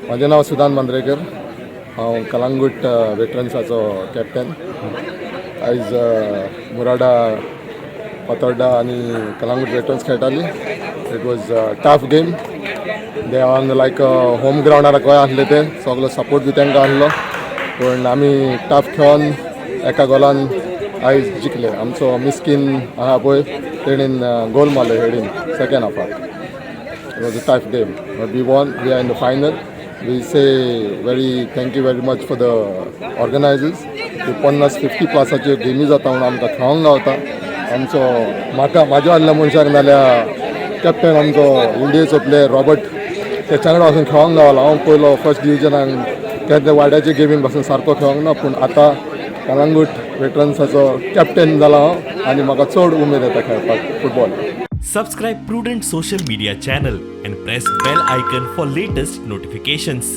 माझे नाव सुदान मांद्रेकर. हांव कलांगूट वेटरन्साचो कॅप्टन. आयज मुराडा फातोर्डा आनी कलांगूट वेटरन्स खेळटाली. It was tough game. They on like home ग्रावंडार गोंय आसले ते सगळो सपोर्ट बी तांकां आसलो, पूण आमी टफ खेळोन एका गोलान आयज जिखले. आमचो मिस्कीन आहा पळय तेणेन गोल मारले हेडीन second हाफाक. It was a tough game, but we won. We are in the final. We say thank you very much for the organizers. 50 प्लसाच्यो गेमी जाता म्हणून आमकां खेळोंक गावता. आमचो म्हाज्या आदल्या मनशाक नाल्यार कॅप्टन आमचो इंडियेचो प्लेयर रॉबर्ट तेच्या वांगडा वचून खेळोंक गावलो. हांव पयलो फर्स्ट डिविजनाक त्या वाड्याचे गेमीक पासून सारको खेळोंक ना, पूण आतां कलांगूट वेटरन्साचो कॅप्टन जाला हांव आनी म्हाका चड उमेद येता खेळपाक football. Subscribe Prudent social media channel and press bell icon for latest notifications.